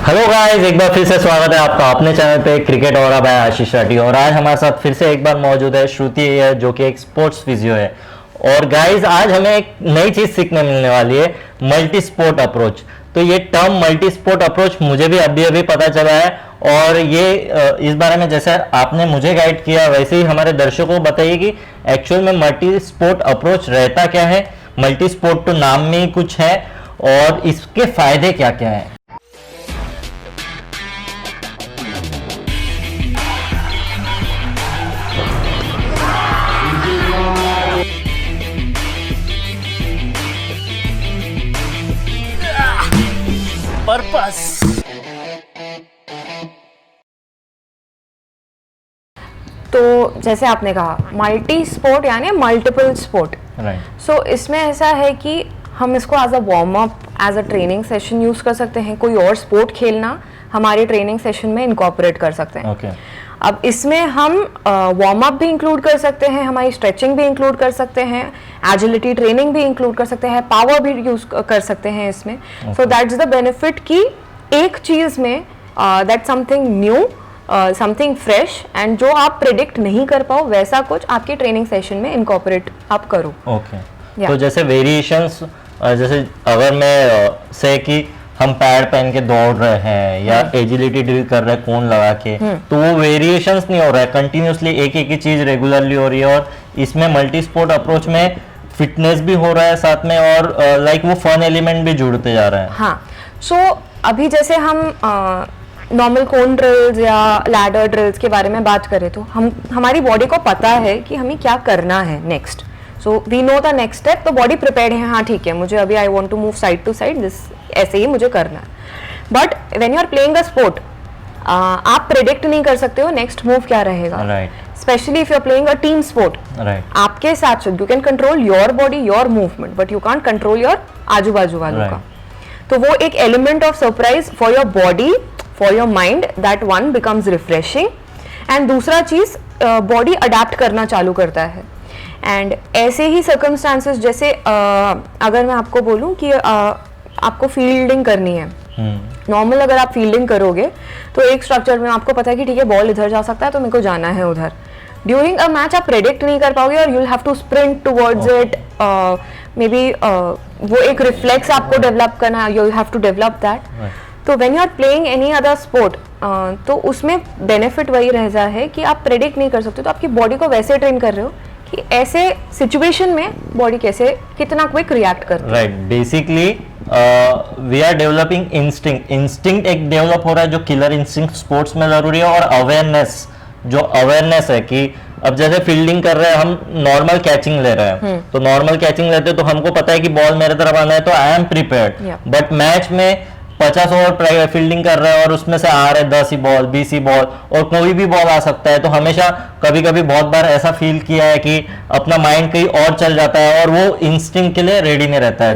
Hello guys, एक बार फिर से स्वागत है आपका अपने चैनल पे क्रिकेट और बाय आशीष राठी। और आज हमारे साथ फिर से एक बार मौजूद है श्रुति है, जो कि एक स्पोर्ट्स फिजियो है। और गाइस, आज हमें एक नई चीज सीखने मिलने वाली है, मल्टी स्पोर्ट अप्रोच। तो ये टर्म मल्टी स्पोर्ट अप्रोच मुझे भी अभी अभी पता चला है, और ये इस बारे में जैसे आपने मुझे गाइड किया वैसे ही हमारे दर्शकों को बताइए कि एक्चुअल में मल्टी स्पोर्ट अप्रोच रहता क्या है। मल्टी स्पोर्ट तो नाम में ही कुछ है, और इसके फायदे क्या क्या है। पर्पस। तो जैसे आपने कहा मल्टी स्पोर्ट यानी मल्टीपल स्पोर्ट, राइट। सो इसमें ऐसा है कि हम इसको as a warm up, as a training session use कर सकते हैं। कोई और स्पोर्ट खेलना हमारे ट्रेनिंग सेशन में इनकॉर्पोरेट कर सकते हैं। Okay. अब इसमें हम वार्म अप भी इंक्लूड कर सकते हैं, हमारी स्ट्रेचिंग भी इंक्लूड कर सकते हैं, एजिलिटी ट्रेनिंग भी इंक्लूड कर सकते हैं, पावर भी यूज कर सकते हैं इसमें। सो दैट्स द बेनिफिट कि एक चीज में that something new, something fresh, and जो आप प्रिडिक्ट नहीं कर पाओ वैसा कुछ आपके ट्रेनिंग सेशन में इनकॉर्पोरेट आप करो। ओके। तो जैसे वेरिएशंस, जैसे अगर मैं से कि हम पैड पहन के दौड़ रहे हैं या एजिलिटी ड्रिल कर रहे हैं कोन लगा के, तो वो वेरिएशंस नहीं हो रहा है, कंटिन्यूसली एक ही चीज रेगुलरली हो रही है। और इसमें मल्टी स्पोर्ट अप्रोच में फिटनेस भी हो रहा है साथ में, और लाइक वो फन एलिमेंट भी जुड़ते जा रहे हैं। हाँ, सो अभी जैसे हम नॉर्मल कोन ड्रिल्स या लैडर ड्रिल्स के बारे में बात करें तो हमारी बॉडी को पता है कि हमें क्या करना है next. So we know the next step, तो बॉडी प्रिपेयर्ड है, हाँ ठीक है, मुझे अभी I want to move side to side, this ऐसे ही मुझे करना है। But when you are playing a sport, आप प्रेडिक्ट नहीं कर सकते हो नेक्स्ट मूव क्या रहेगा। Especially if you are playing a team sport, आपके साथ you can control your body, your movement, but you can't control your आजू बाजू वालों का। तो वो एक element of surprise for your body, for your mind, that one becomes refreshing. And दूसरा चीज, बॉडी अडेप्ट करना चालू करता है। एंड ऐसे ही सर्कमस्टांसेस, जैसे अगर मैं आपको बोलूं कि आपको फील्डिंग करनी है, नॉर्मल अगर आप फील्डिंग करोगे तो एक स्ट्रक्चर में आपको पता है कि ठीक है बॉल इधर जा सकता है तो मेरे को जाना है उधर। ड्यूरिंग अ मैच आप प्रेडिक्ट नहीं कर पाओगे और you will have to sprint towards it. May be वो एक रिफ्लेक्स आपको डेवलप करना है, you have to develop that. तो when you are playing any other sport, तो उसमें बेनिफिट वही रहता है कि आप प्रेडिक्ट नहीं कर सकते, तो आपकी बॉडी को वैसे ट्रेन कर रहे हो कि ऐसे सिचुएशन में बॉडी कैसे कितना क्विक रिएक्ट करती है। Right. Basically we are developing instinct. Instinct एक डेवलप हो रहा है जो किलर इंस्टिंक्ट स्पोर्ट्स में जरूरी है, और अवेयरनेस, जो अवेयरनेस है कि अब जैसे फील्डिंग कर रहे हैं, हम नॉर्मल कैचिंग ले रहे हैं, तो नॉर्मल कैचिंग लेते हैं तो हमको पता है कि बॉल मेरे तरफ आना है, तो I am prepared. But match में 50 ओवर फील्डिंग कर रहे हैं और उसमें से आ रहे 10 ही बॉल, 20 ही बॉल, और कोई भी बॉल आ सकता है। तो हमेशा कभी कभी बहुत बार ऐसा फील किया है कि अपना माइंड कहीं और चल जाता है और वो इंस्टिंक्ट के लिए रेडी नहीं रहता है।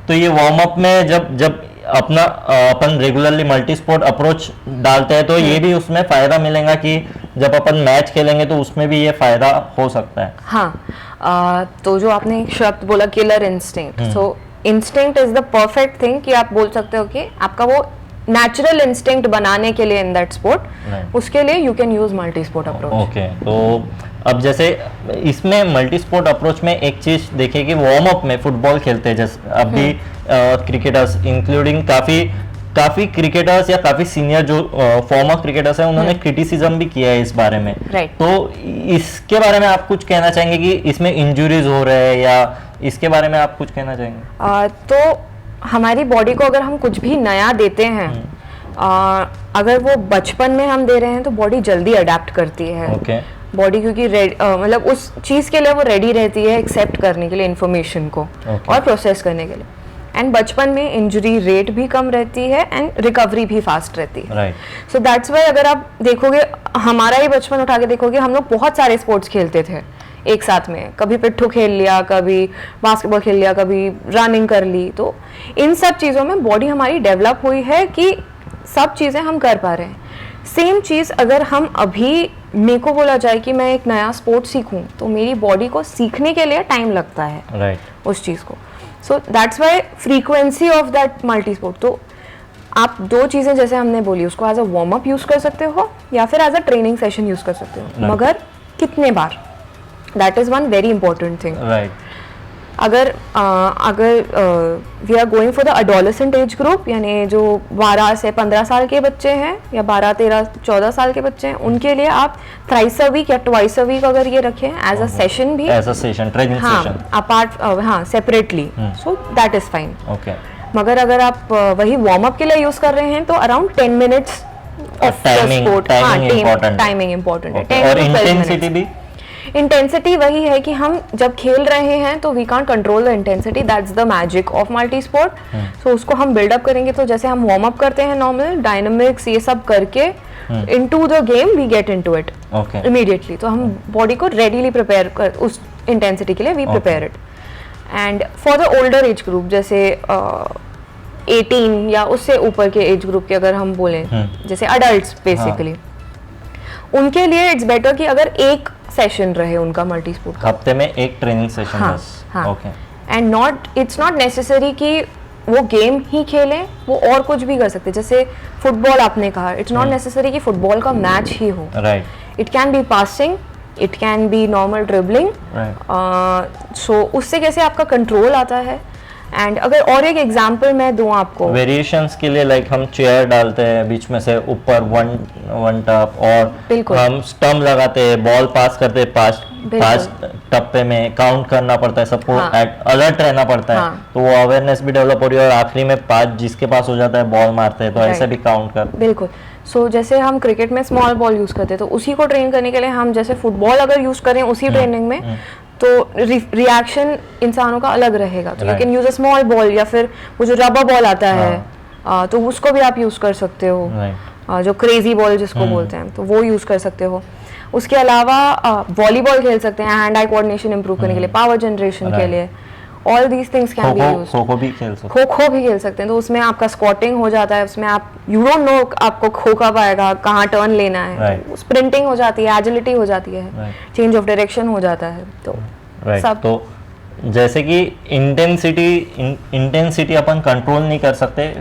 तो ये वार्म अप में जब अपना अपन रेगुलरली मल्टी स्पोर्ट अप्रोच डालते हैं तो ये भी उसमें फायदा मिलेगा कि जब अपन मैच खेलेंगे तो उसमें भी ये फायदा हो सकता है। हाँ, तो जो आपने शब्द बोला killer instinct, so instinct is the perfect thing कि आप बोल सकते हो कि आपका वो नेचुरल इंस्टिंक्ट बनाने के लिए इन दैट स्पोर्ट, उसके लिए you can use multi sport approach. Okay. तो अब जैसे इसमें मल्टी स्पोर्ट अप्रोच में एक चीज देखिए कि वार्म अप में फुटबॉल खेलते हैं, जैसे अभी क्रिकेटर्स इंक्लूडिंग काफी क्रिकेटर्स या काफी सीनियर जो फॉर्मर क्रिकेटर्स हैं, उन्होंने क्रिटिसिज्म भी किया है इस बारे में। तो इसके बारे में आप कुछ कहना चाहेंगे कि इसमें इंजुरीज हो रहे हैं, या इसके बारे में आप कुछ कहना चाहेंगे? तो हमारी बॉडी को अगर हम कुछ भी नया देते हैं, अगर वो बचपन में हम दे रहे हैं तो बॉडी जल्दी अडेप्ट करती है। बॉडी क्योंकि मतलब उस चीज के लिए वो रेडी रहती है एक्सेप्ट करने के लिए इंफॉर्मेशन को और प्रोसेस करने के लिए। एंड बचपन में इंजरी रेट भी कम रहती है एंड रिकवरी भी फास्ट रहती है। सो दैट्स वाई अगर आप देखोगे, हमारा ही बचपन उठा के देखोगे, हम लोग बहुत सारे स्पोर्ट्स खेलते थे एक साथ में, कभी पिट्ठू खेल लिया, कभी बास्केटबॉल खेल लिया, कभी रनिंग कर ली। तो इन सब चीज़ों में बॉडी हमारी डेवलप हुई है कि सब चीज़ें हम कर पा रहे हैं। सेम चीज़ अगर हम अभी मेरे को बोला जाए कि मैं एक नया स्पोर्ट सीखूं, तो मेरी बॉडी को सीखने के लिए टाइम लगता है उस चीज़ को। So that's why frequency of that multi sport. तो आप दो चीज़ें जैसे हमने बोली, उसको as a warm up use कर सकते हो या फिर as a training session use कर सकते हो, मगर कितने बार, that is one very important thing. Right. अगर we are going for the adolescent age group, यानी जो 12 से 15 साल के बच्चे हैं या 12, 13, 14 साल के बच्चे हैं, उनके लिए आप थ्राइस अ वीक या ट्वाइस अ वीक अगर ये रखें एज अ सेशन भी, as a session, training session, apart, हाँ, separately, so that is fine. Okay. मगर अगर आप वही वार्म अप के लिए यूज कर रहे हैं तो around 10 minutes of the sport, timing important है। 10 और to 12 इंटेंसिटी minutes। भी, इंटेंसिटी वही है कि हम जब खेल रहे हैं तो we can't control the intensity, that's the magic of multi sport. So उसको हम बिल्डअप करेंगे, तो जैसे हम वार्म अप करते हैं नॉर्मल डायनामिक्स ये सब करके, into the game we get into it immediately. तो हम बॉडी को रेडीली प्रिपेयर कर उस इंटेंसिटी के लिए, we prepare it. And for the older age group, जैसे 18 या उससे ऊपर के एज ग्रुप के अगर हम बोलें, जैसे अडल्ट्स बेसिकली, उनके लिए इट्स बेटर कि अगर एक सेशन रहे उनका मल्टी स्पोर्ट का, हफ्ते में एक ट्रेनिंग सेशन बस। Okay. And it's not necessary कि वो गेम ही खेलें, वो और कुछ भी कर सकते हैं। जैसे फुटबॉल आपने कहा, इट्स नॉट नेसेसरी कि फुटबॉल का मैच ही हो, right. It can be passing, it can be normal dribbling. So उससे कैसे आपका कंट्रोल आता है। एंड अगर और एक एग्जांपल मैं दूं आपको, वेरिएशंस के लिए, लाइक हम चेयर डालते हैं बीच में से ऊपर वन टप, और हम स्टंप लगाते हैं, बॉल पास करते हैं, पांच टप्पे में काउंट करना पड़ता है, सबको अलर्ट रहना पड़ता है, तो वो अवेयरनेस भी डेवलप हो रही है, और आखिरी में 5 जिसके पास हो जाता है बॉल मारते हैं, तो ऐसे भी काउंट कर। बिल्कुल। सो जैसे हम क्रिकेट में स्मॉल बॉल यूज करते हैं, तो उसी को ट्रेन करने के लिए हम जैसे फुटबॉल अगर यूज करें उसी ट्रेनिंग में, तो रिएक्शन इंसानों का अलग रहेगा। तो you can use a small ball, या फिर वो जो रबर बॉल आता है तो उसको भी आप यूज कर सकते हो, जो क्रेजी बॉल जिसको बोलते हैं, तो वो यूज कर सकते हो। उसके अलावा वॉलीबॉल खेल सकते हैं हैंड आई कोऑर्डिनेशन इंप्रूव करने के लिए, पावर जनरेशन के लिए। All these things can be used. Kho kho भी खेल सकते हैं, खो-खो भी खेल सकते हैं, तो उसमें आपका स्क्वाटिंग हो जाता है, उसमें आप यू डोंट नो आपको खो कब आएगा, कहाँ टर्न लेना है, स्प्रिंटिंग हो जाती है, एजिलिटी हो जाती है, चेंज ऑफ डायरेक्शन हो जाता है। तो सब, तो जैसे कि इंटेंसिटी अपन कंट्रोल नहीं कर सकते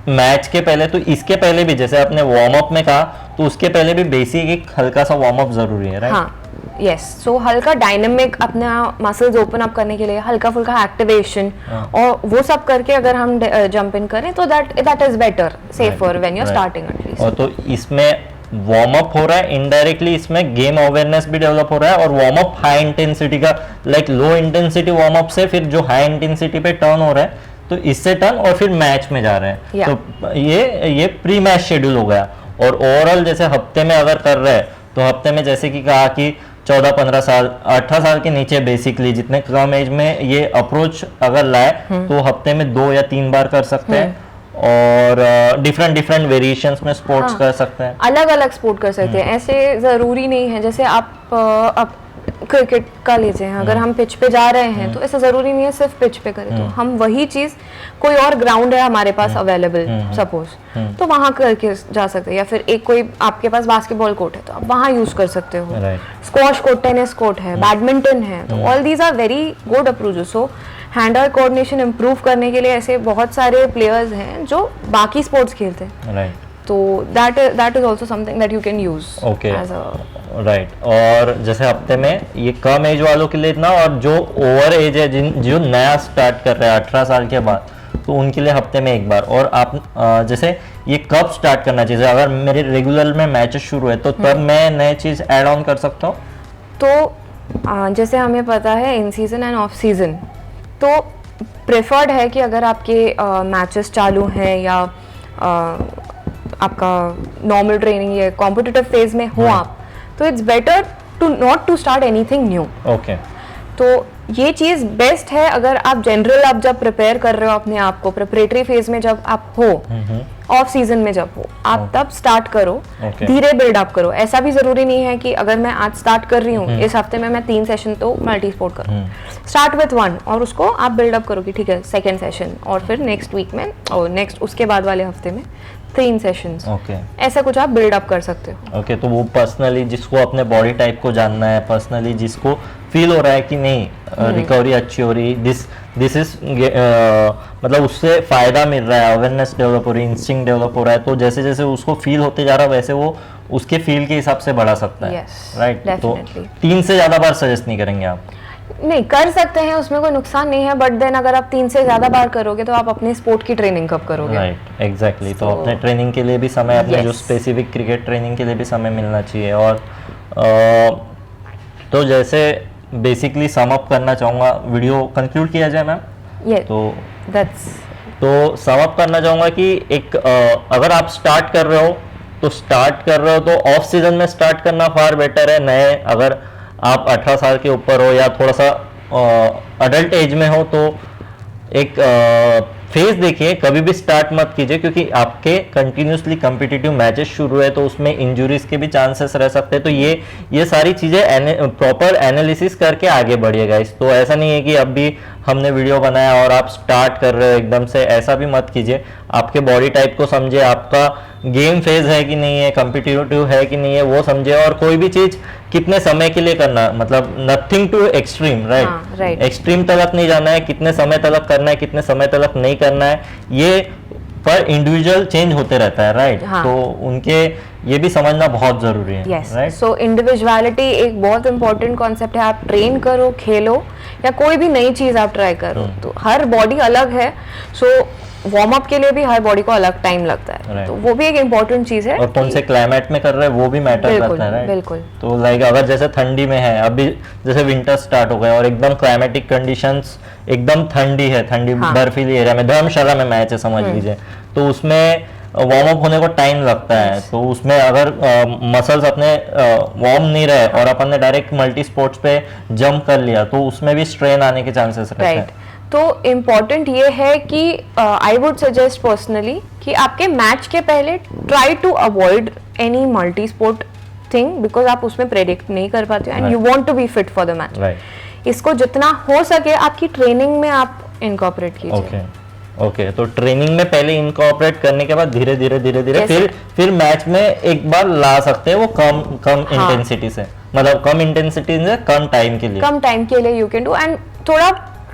मैच के पहले, तो इसके पहले भी जैसे आपने वार्म अप में कहा, तो उसके पहले भी बेसिक एक हल्का सा वार्म अप जरूरी है, राइट? हाँ, यस। सो हल्का डायनामिक अपना मसल्स ओपन अप करने के लिए हल्का फुल्का एक्टिवेशन, और वो सब करके अगर हम जंप इन करें तो that is better, safer when you are starting at least. और तो इसमें वार्म अप हो रहा है, इनडायरेक्टली इसमें गेम अवेयरनेस भी डेवलप हो रहा है, और वार्म अप हाई इंटेंसिटी का, like low intensity warm up से फिर जो हाई इंटेंसिटी पे टर्न हो रहा है, तो इससे टर्न और फिर मैच में जा रहे हैं। तो ये प्री मैच शेड्यूल हो गया। और ओवरऑल जैसे हफ्ते में अगर कर रहे हैं, तो हफ्ते में जैसे कि कहा कि 14, 15 साल, 18 साल के नीचे बेसिकली जितने कम एज में ये अप्रोच अगर लाए, तो हफ्ते में 2 या 3 बार कर सकते हैं, और डिफरेंट वेरिएशंस में स्पोर्ट्स कर सकते हैं, अलग अलग स्पोर्ट कर सकते हैं। ऐसे जरूरी नहीं है, जैसे आप क्रिकेट का लीजिए, अगर हम पिच पे जा रहे हैं तो ऐसा जरूरी नहीं है सिर्फ पिच पे करें, तो हम वही चीज कोई और ग्राउंड है हमारे पास अवेलेबल सपोज, तो वहां करके जा सकते हैं। या फिर एक कोई आपके पास बास्केटबॉल कोर्ट है तो आप वहां यूज कर सकते हो, स्क्वॉश कोर्ट, टेनिस कोर्ट है, बैडमिंटन है, तो all these are very good approaches. So hand eye coordination improve करने के लिए ऐसे बहुत सारे प्लेयर्स हैं जो बाकी स्पोर्ट्स खेलते हैं, तो that is also something that you can use as a, right. और जैसे हफ्ते में ये कम एज वालों के लिए इतना, और जो ओवर एज है, जो नया स्टार्ट कर रहे हैं 18 साल के बाद, तो उनके लिए हफ्ते में एक बार। और आप जैसे ये कब स्टार्ट करना चाहिए? अगर मेरे रेगुलर में मैचेस शुरू है तो तब मैं नए चीज ऐड ऑन कर सकता हूँ? तो जैसे हमें पता है in season and off season, तो प्रेफर्ड है कि अगर आपके मैचेस चालू हैं या आपका नॉर्मल ट्रेनिंग या कॉम्पिटिटिव फेज में हो आप, तो it's better to not to start anything new. Okay. तो ये चीज़ बेस्ट है अगर आप जनरल, आप जब प्रिपेयर कर रहे हो अपने आप को, प्रिपरेटरी फेज में जब आप हो, ऑफ सीजन में जब हो, आप तब स्टार्ट करो, धीरे बिल्ड अप करो। ऐसा भी जरूरी नहीं है कि अगर मैं आज स्टार्ट कर रही हूँ, इस हफ्ते में मैं 3 सेशन तो मल्टी स्पोर्ट करूँ। स्टार्ट विथ 1 और उसको आप बिल्डअप करो कि ठीक है सेकेंड सेशन, और फिर नेक्स्ट वीक में और नेक्स्ट उसके बाद वाले हफ्ते में 3 सेशंस। ऐसा कुछ आप बिल्ड अप कर सकते हो। ओके। तो वो पर्सनली जिसको अपने बॉडी टाइप को जानना है, पर्सनली जिसको फील हो रहा है कि नहीं रिकवरी अच्छी हो रही, दिस इज मतलब उससे फायदा मिल रहा है, अवेयरनेस डेवलप हो रही है, इंस्टिंक्ट डेवलप हो रहा है, तो जैसे जैसे उसको फील होते जा रहा है वैसे वो उसके फील के हिसाब से बढ़ा सकता है, राइट? तो definitely. 3 से ज़्यादा बार सजेस्ट नहीं करेंगे आप? नहीं, कर सकते हैं, उसमें कोई नुकसान नहीं है, बट देन अगर आप 3 से ज़्यादा बार करोगे तो आप अपने स्पोर्ट की ट्रेनिंग कब करोगे? Right, exactly. तो अपने ट्रेनिंग के लिए भी समय, अपने जो स्पेसिफिक क्रिकेट ट्रेनिंग के लिए भी समय मिलना चाहिए। और तो जैसे बेसिकली सम अप करना चाहूँगा, वीडियो कंक्लूड किया जाए मैम? तो सम अप करना चाहूँगा कि एक अगर आप स्टार्ट कर रहे हो तो ऑफ सीजन में स्टार्ट करना फार बेटर है। नए अगर आप 18 साल के ऊपर हो या थोड़ा सा अडल्ट एज में हो तो एक फेज देखिए, कभी भी स्टार्ट मत कीजिए, क्योंकि आपके कंटिन्यूसली कम्पिटिटिव मैचेस शुरू है तो उसमें इंजुरीज के भी चांसेस रह सकते हैं। तो ये सारी चीज़ें प्रॉपर एनालिसिस करके आगे बढ़िएगा। इस तो ऐसा नहीं है कि अब भी हमने वीडियो बनाया और आप स्टार्ट कर रहे हो एकदम से, ऐसा भी मत कीजिए। आपके बॉडी टाइप को समझे, आपका गेम फेज है कि नहीं है, कम्पिटिटिव है कि नहीं है, वो समझे। और कोई भी चीज़ कितने समय के लिए करना, मतलब nothing too extreme, right? Extreme तलक नहीं जाना है, कितने समय तलक करना है, कितने समय तलक नहीं करना है, ये पर इंडिविजुअल चेंज होते रहता है, राइट? तो उनके ये भी समझना बहुत जरूरी है, राइट? सो इंडिविजुअलिटी एक बहुत इंपॉर्टेंट कॉन्सेप्ट है। आप ट्रेन करो, खेलो या कोई भी नई चीज आप ट्राई करो, तो हर बॉडी अलग है। सो वार्म अप के लिए भी हर बॉडी को अलग टाइम लगता है, तो वो भी एक इम्पोर्टेंट चीज है। और कौन से क्लाइमेट में कर रहे हैं वो भी मैटर करता है, राइट? बिल्कुल। तो लाइक अगर जैसे ठंडी में है, अभी जैसे विंटर स्टार्ट हो गया और एकदम क्लाइमेटिक कंडीशंस एकदम ठंडी है, ठंडी बर्फीली एरिया में, धर्मशाला में मैच है समझ लीजिए, तो उसमें वार्म अप होने को टाइम लगता है। तो उसमें अगर मसल्स अपने वार्म नहीं रहे और अपन ने डायरेक्ट मल्टी स्पोर्ट्स पे जंप कर लिया तो उसमें भी स्ट्रेन आने के चांसेस रहते हैं। तो इम्पॉर्टेंट ये है कि आई वुड सजेस्ट पर्सनली कि आपके मैच के पहले try to avoid any multi sport thing, because आप उसमें प्रेडिक्ट नहीं कर पाते and you want to be fit for the match. इसको जितना हो सके आपकी ट्रेनिंग में आप इनकॉर्पोरेट कीजिए। ओके, तो ट्रेनिंग में पहले इनकॉर्पोरेट करने के बाद धीरे धीरे फिर मैच में एक बार ला सकते हैं वो कम इंटेंसिटी से, मतलब कम इंटेंसिटी से कम टाइम के लिए यू कैन डू, एंड थोड़ा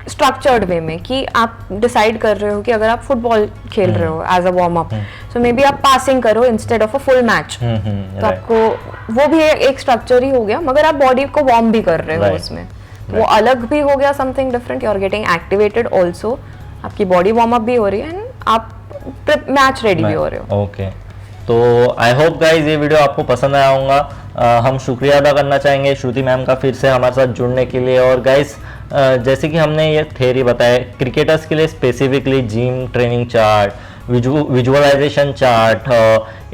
स्ट्रक्चर्ड वे में कि आप डिसाइड कर रहे हो कि अगर आप फुटबॉल खेल रहे हो as a warm up, so maybe आप पासिंग करो instead of a full match, तो आपको वो भी एक स्ट्रक्चर ही हो गया, मगर आप बॉडी को वार्म भी कर रहे हो उसमें, वो अलग भी हो गया, something different. You are getting activated also, आपकी बॉडी वार्म अप भी हो रही है एंड आप मैच रेडी भी हो रहे हो। ओके, तो आई होप गाइज ये वीडियो आपको पसंद आया होगा। हम शुक्रिया अदा करना चाहेंगे श्रुति मैम का फिर से हमारे साथ जुड़ने के लिए। और गाइज जैसे कि हमने ये थ्योरी बताया, क्रिकेटर्स के लिए specifically gym training chart, visualisation chart,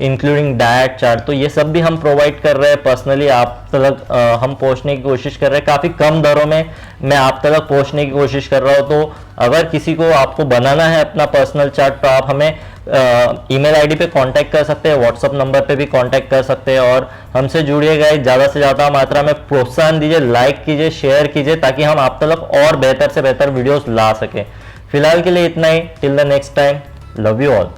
including diet chart, तो ये सब भी हम प्रोवाइड कर रहे हैं। पर्सनली आप तक हम पहुंचने की कोशिश कर रहे हैं, काफ़ी कम दरों में मैं आप तक पहुंचने की कोशिश कर रहा हूं। तो अगर किसी को आपको बनाना है अपना पर्सनल चार्ट, तो आप हमें ईमेल आईडी पे कांटेक्ट कर सकते हैं, व्हाट्सअप नंबर पे भी कांटेक्ट कर सकते हैं और हमसे जुड़िएगा। ज़्यादा से ज़्यादा मात्रा में प्रोत्साहन दीजिए, लाइक कीजिए, शेयर कीजिए, ताकि हम आप तक और बेहतर से बेहतर वीडियोस ला सकें। फिलहाल के लिए इतना ही, till the next time, love you all.